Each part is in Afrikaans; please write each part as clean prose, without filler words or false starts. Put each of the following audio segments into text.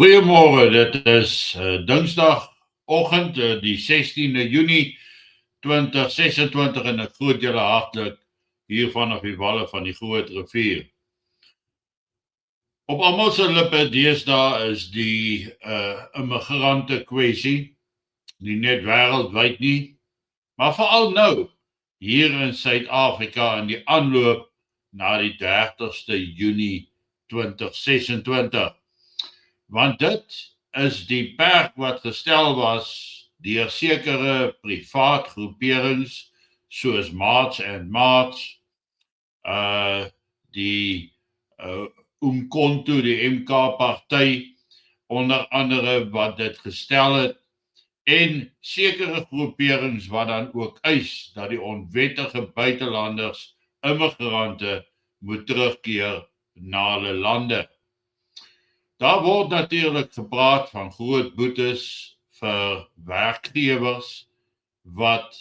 Goeiemôre, dit is Dinsdagoggend, die 16de Junie 2026 en ek groet julle hartlik hier vanaf die walle van die Groot Rivier. Op almal se lippe deesdae is die immigrante kwessie, nie net wêreldwyd nie, maar veral nou hier in Suid-Afrika in die aanloop na die 30ste Junie 2026. Want dit is die perk wat gestel was deur sekere privaat groeperings soos March and March, die Umkhonto, die MK party, onder andere wat dit gestel het, en sekere groeperings wat dan ook eis dat die onwettige buitelanders, immigrante, moet terugkeer na hulle lande. Daar word natuurlik gepraat van groot boetes vir werkgewers wat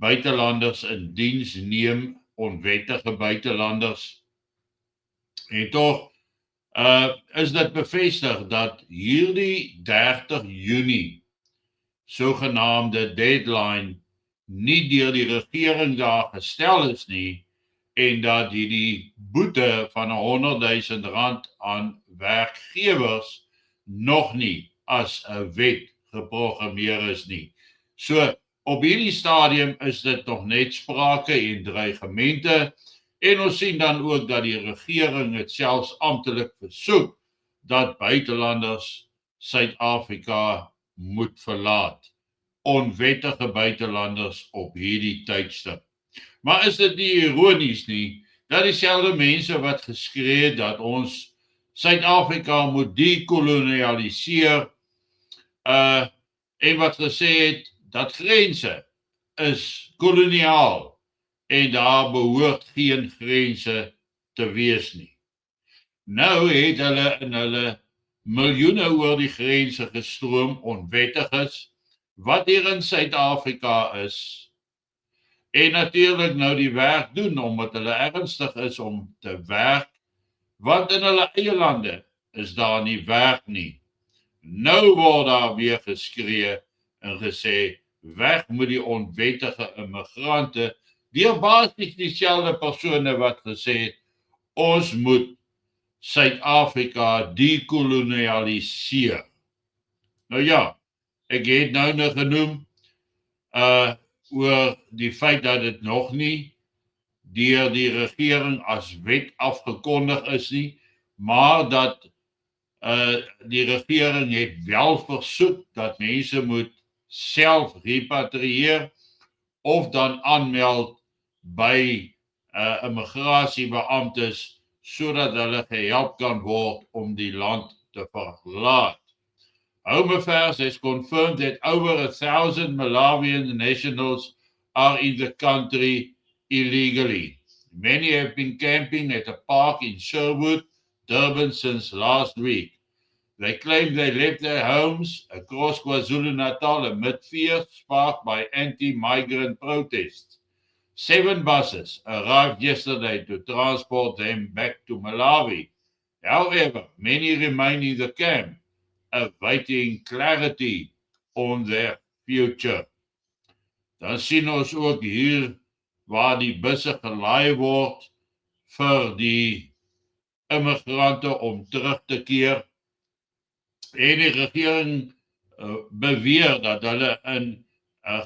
buitelanders in diens neem, onwettige buitelanders. En tog is dit bevestig dat hierdie 30 Junie sogenaamde deadline nie deur die regering daar gestel is nie en dat die boete van R100,000 aan werkgewers nog nie as 'n wet geprogrammeer is nie. So op hierdie stadium is dit nog net sprake en dreigemente en ons sien dan ook dat die regering het selfs amptelik versoek dat buitelanders Suid-Afrika moet verlaat. Onwettige buitelanders op hierdie tydstip. Maar is dit nie ironies nie, dat dieselfde mense wat geskree het dat ons Suid-Afrika moet dekolonialiseer, en wat gesê het dat grense is koloniaal en daar behoort geen grense te wees nie. Nou het hulle in hulle miljoene oor die grense gestroom, onwettiges, wat hier in Suid-Afrika is, en natuurlik nou die werk doen, omdat hulle ernstig is om te werk, want in hulle eie lande is daar nie werk nie. Nou word daar weer geskree en gesê, weg met die onwettige immigrante, deur basies dieselfde persone wat gesê het, ons moet Suid-Afrika dekolonialiseer. Nou ja, ek het nou genoem, oor die feit dat dit nog nie deur die regering as wet afgekondig is nie, maar dat die regering het wel versoek dat mense moet self repatrieer of dan aanmeld by immigrasiebeamptes sodat hulle gehelp kan word om die land te verlaat. Home Affairs has confirmed that over 1,000 Malawian nationals are in the country illegally. Many have been camping at a park in Sherwood, Durban since last week. They claim they left their homes across KwaZulu-Natal amid fears sparked by anti-migrant protests. 7 buses arrived yesterday to transport them back to Malawi. However, many remain in the camp, awaiting clarity on their future. Dan sien ons ook hier waar die busse gelaai word vir die immigrante om terug te keer. En die regering beweer dat hulle in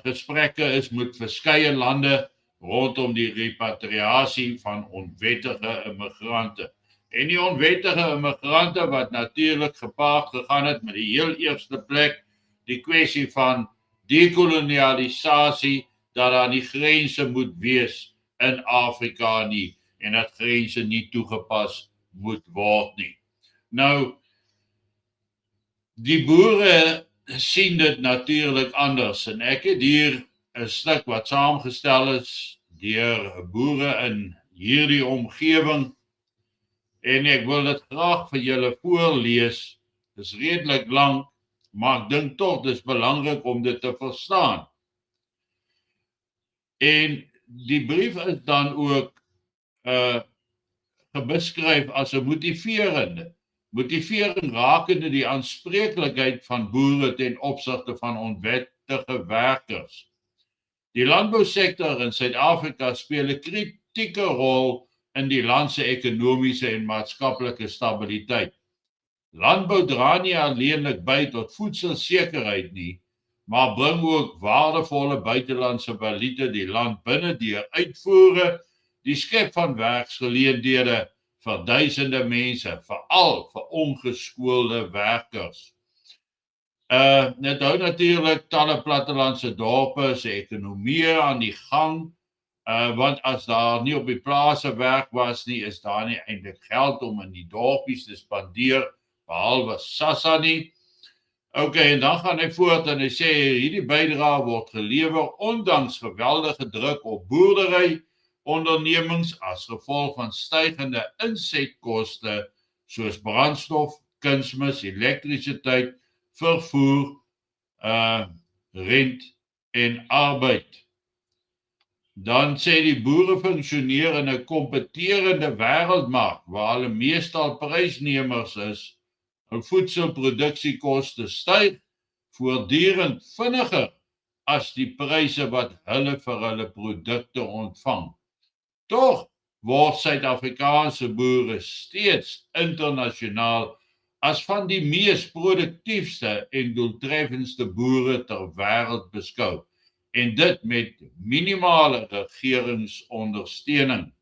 gesprekke is met verskeie lande rondom die repatriasie van onwettige immigrante. En die onwettige immigrante wat natuurlik gepaard gegaan het met die heel eerste plek, die kwessie van dekolonialisasie, dat daar nie grense moet wees in Afrika nie, en dat grense nie toegepas moet word nie. Nou, die boere sien dit natuurlik anders, en ek het hier 'n stuk wat saamgestel is deur boere in hierdie omgewing, en ek wil dit graag vir julle voorlees. Dit is redelik lank, maar ek dink tog dis belangrik om dit te verstaan. En die brief is dan ook gebeskryf as 'n motiverende motivering rakende die aanspreeklikheid van boere ten opsigte van onwettige werkers. Die landbousektor in Suid-Afrika speel 'n kritieke rol in die land se ekonomiese en maatskaplike stabiliteit. Landbou dra nie alleenlik by tot voedselsekerheid nie, maar bring ook waardevolle buitelandse valuta die land binne deur uitvoere, die skep van werksgeleenthede vir duisende mense, veral vir ongeskoolde werkers. Dit hou natuurlik talle plattelandse dorpe se ekonomie aan die gang, want as daar nie op die plase werk was nie, is daar nie eintlik geld om in die dorpies te spandeer, behalwe SASSA nie. En dan gaan hy voort en hy sê hierdie bydrae word gelewer ondanks geweldige druk op boerdery ondernemings as gevolg van stygende insetkoste soos brandstof, kunsmis, elektrisiteit, vervoer, rent en arbeid. Dan sê die boere funksioneer in 'n kompeterende wêreldmark waar hulle meestal prysnemers is. Hul voedselproduksiekoste styg voortdurend vinniger as die pryse wat hulle vir hulle produkte ontvang. Tog word Suid-Afrikaanse boere steeds internasionaal as van die mees produktiefste en doeltreffendste boere ter wêreld beskou, en dit met minimale regeringsondersteuning.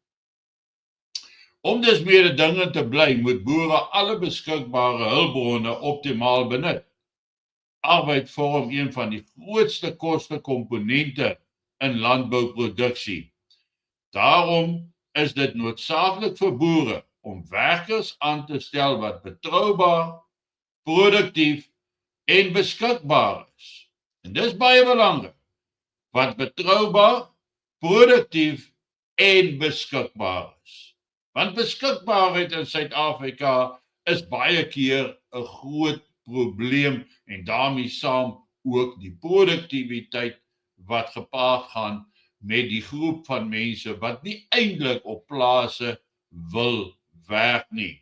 Om dus mededingend te bly, moet boere alle beskikbare hulpbronne optimaal benut. Arbeid vorm een van die grootste kostekomponente in landbouproduksie. Daarom is dit noodsaaklik vir boere om werkers aan te stel wat betroubaar, produktief en beskikbaar is. En dis baie belangrik. Wat betroubaar, produktief en beskikbaar is. Want beskikbaarheid in Suid-Afrika is baie keer 'n groot probleem en daarmee saam ook die produktiwiteit wat gepaard gaan met die groep van mense wat nie eintlik op plase wil werk nie.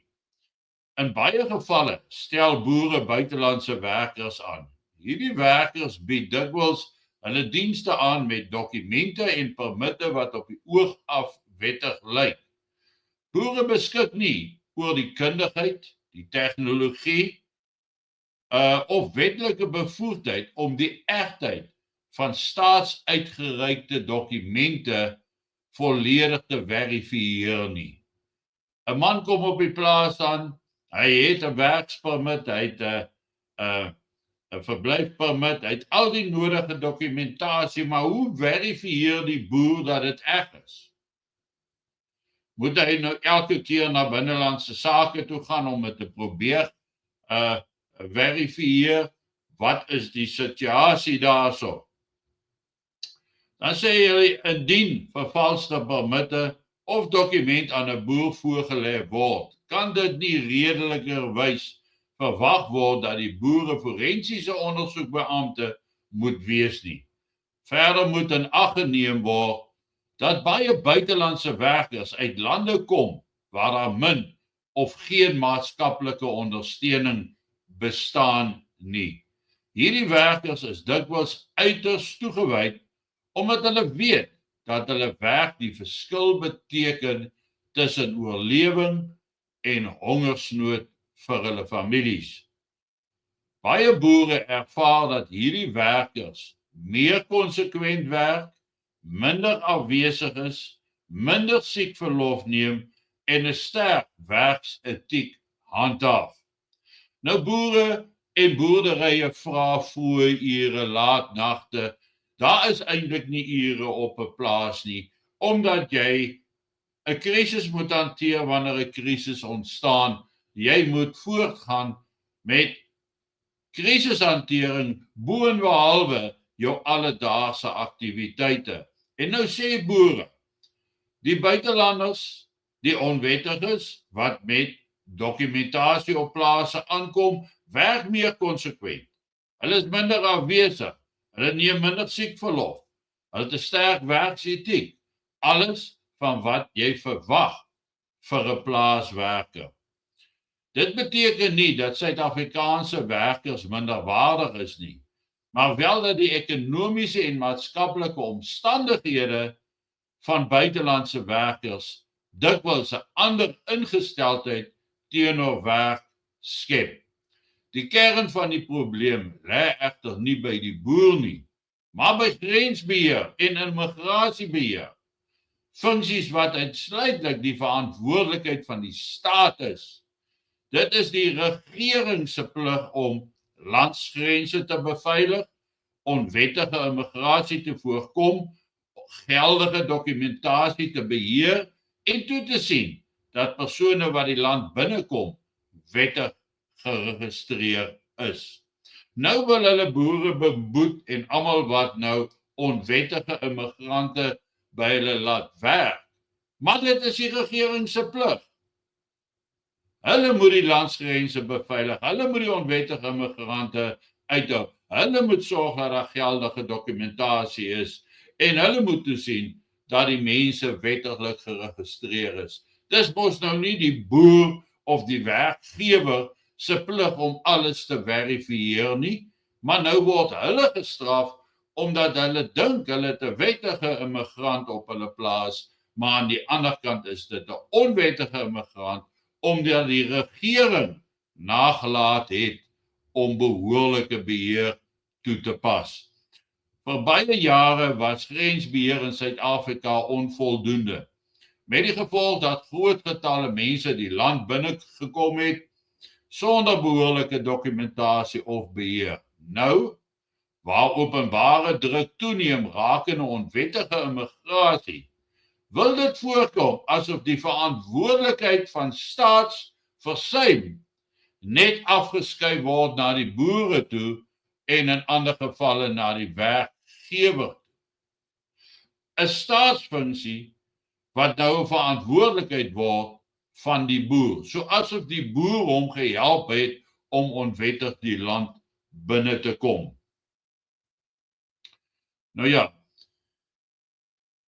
In baie gevalle stel boere buitelandse werkers aan. Hierdie werkers bied dikwels hulle dienste aan met dokumente en permitte wat op die oog af wettig lyk. Boere beskik nie oor die kundigheid, die tegnologie of wetlike bevoegdheid om die egtheid van staatsuitgereikte dokumente volledig te verifieer nie. 'n Man kom op die plaas aan, hy het 'n werkspermit, hy het 'n verblyfpermit, hy het al die nodige dokumentasie, maar hoe verifieer die boer dat dit reg is? Moet hy nou elke keer na binnelandse sake toe gaan om dit te probeer verifieer? Wat is die situasie daarso? Dan sê hy, indien vervalste permitte of dokument aan 'n boer voorgelê word, kan dit nie redelikerwys verwag word dat die boere forensiese ondersoekbeampte moet wees nie. Verder moet in ag geneem word dat baie buitelandse werkers uit lande kom waar daar min of geen maatskaplike ondersteuning bestaan nie. Hierdie werkers is dikwels uiters toegewyd omdat hulle weet dat hulle werk die verskil beteken tussen oorlewing en hongersnood vir hulle families. Baie boere ervaar dat hierdie werkers meer konsekwent werk, minder afwesig is, minder siekverlof neem en 'n sterk werksetiek handhaaf. Nou boere en boerderye vra vroeë ure, laat nagte. Daar is eintlik nie ure op 'n plaas nie, omdat jy 'n krisis moet hanteer wanneer 'n krisis ontstaan. Jy moet voortgaan met krisishantering boonbehalwe jou alledaagse aktiwiteite. En nou sê boere, die buitelanders, die onwettiges wat met dokumentasie op plase aankom, werk meer konsekwent. Hulle is minder afwesig, hulle neem minder siekverlof, hulle het 'n sterk werksetiek. Alles van wat jy verwag vir 'n plaaswerker. Dit beteken nie dat Suid-Afrikaanse werkers minderwaardig is nie, maar wel dat die ekonomiese en maatskaplike omstandighede van buitelandse werkers dikwels 'n ander ingesteldheid teenoor werk skep. Die kern van die probleem lê egter nie by die boer nie, maar by grensbeheer en immigrasiebeheer, funksies wat uitsluitlik die verantwoordelikheid van die staat is. Dit is die regering se plig om landsgrense te beveilig, onwettige immigrasie te voorkom, geldige dokumentasie te beheer en toe te sien dat persone wat die land binnekom wettig geregistreer is. Nou wil hulle boere beboet en almal wat nou onwettige immigrante by hulle laat werk. Maar dit is die regering se plig. Hulle moet die landsgrense beveilig. Hulle moet die onwettige immigrante uithou. Hulle moet sorg dat daar geldige dokumentasie is en hulle moet toesien dat die mense wettiglik geregistreer is. Dis mos nou nie die boer of die werkgewer se plig om alles te verifieer nie, maar nou word hulle gestraf omdat hulle dink hulle het 'n wettige immigrant op hulle plaas, maar aan die ander kant is dit 'n onwettige immigrant omdat die regering nagelaat het om behoorlike beheer toe te pas. Vir baie jare was grensbeheer in Suid-Afrika onvoldoende, met die gevolg dat groot getalle mense die land binne gekom het sonder behoorlike dokumentasie of beheer. Nou, waar openbare druk toeneem rakende onwettige immigrasie, wil dit voorkom asof die verantwoordelikheid van staatsversuim net afgeskuif word na die boere toe en in ander gevalle na die werkgewer. 'n Staatsfunksie wat nou 'n verantwoordelikheid word van die boer, so asof die boer hom gehelp het om onwettig die land binne te kom. Nou ja,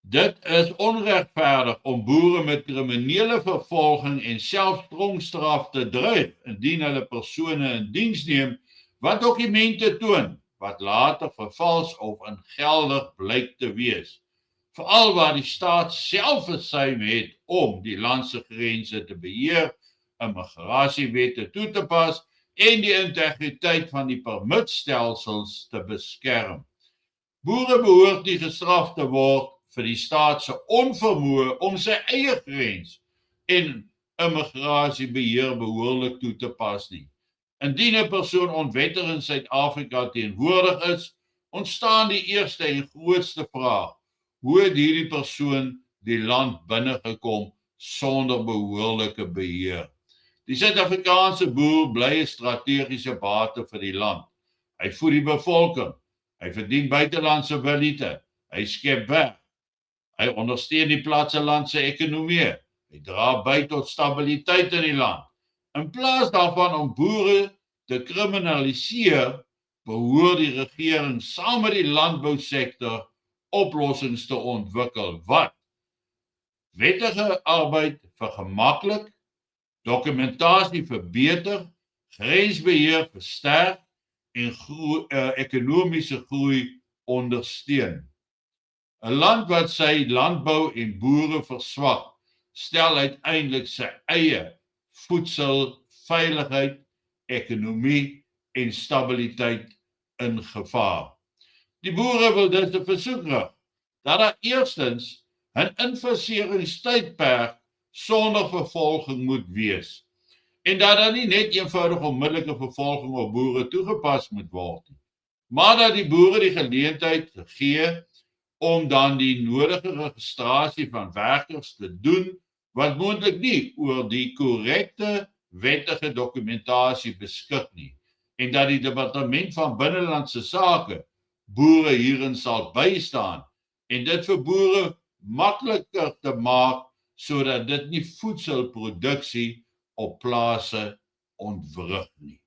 dit is onregverdig om boere met kriminele vervolging en selfs tronkstraf te dreig indien hulle persone in diens neem wat dokumente toon wat later vervals of ongeldig blyk te wees. Veral waar die staat self versuim het om die land se grense te beheer, immigrasiewette toe te pas en die integriteit van die permitstelsels te beskerm. Boere behoort nie gestraf te word vir die staat se onvermoë om sy eie grens en immigrasiebeheer behoorlik toe te pas nie. Indien 'n persoon onwettig in Suid-Afrika teenwoordig is, ontstaan die eerste en grootste vraag: hoe het hierdie persoon die land binne gekom sonder behoorlike beheer? Die Suid-Afrikaanse boer bly 'n strategiese bate vir die land. Hy voed die bevolking, hy verdien buitelandse valuta, hy skep werk, hy ondersteun die plattelandse ekonomie, hy dra by tot stabiliteit in die land. In plaas daarvan om boere te kriminaliseer, behoort die regering saam met die landbousektor oplossings te ontwikkel wat wettige arbeid vergemaklik, dokumentasie verbeter, grensbeheer versterk en ekonomiese groei ondersteun. 'n Land wat sy landbou en boere verswak, stel uiteindelik sy eie voedselveiligheid, ekonomie en stabiliteit in gevaar. Die boere wil dus 'n versoek rig dat daar eerstens 'n infaseringstydperk sonder vervolging moet wees en dat daar nie net eenvoudig onmiddellike vervolging op boere toegepas moet word nie, maar dat die boere die geleentheid gee om dan die nodige registrasie van werkers te doen wat moontlik nie oor die korrekte wettige dokumentasie beskik nie en dat die departement van binnelandse sake boere hierin sal bystaan en dit vir boere makliker te maak sodat dit nie voedselproduksie op plase ontwrig nie.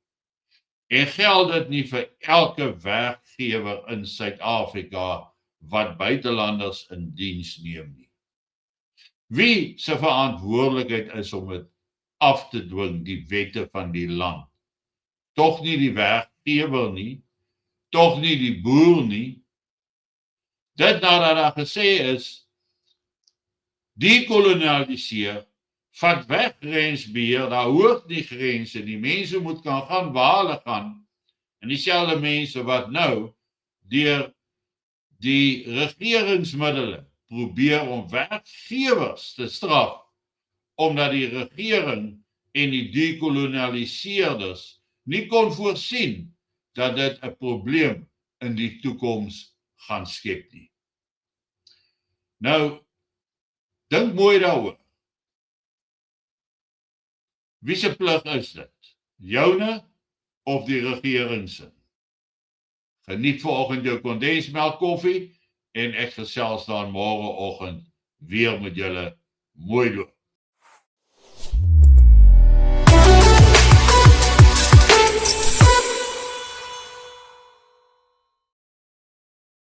En geld dit nie vir elke werkgewer in Suid-Afrika wat buitelanders in diens neem nie. Wie se verantwoordelikheid is om dit af te dwing, die wette van die land. Tog nie die werkgewer nie, tog nie die boer nie. Dit nadat daar gesê is, dekolonialiseer, vat weg grensbeheer, daar hoort nie grense, die mense moet kan gaan waar hulle gaan, en dieselfde mense wat nou deur die regeringsmiddele probeer om werkgewers te straf, omdat die regering en die dekolonialiseerders nie kon voorsien dat dit 'n probleem in die toekoms gaan skep nie. Nou, dink mooi daaroor. Wie se plig is dit? Joune of die regering se? Geniet vanoggend jou kondensmelk koffie en ek gesels dan môreoggend weer met julle. Mooi loop.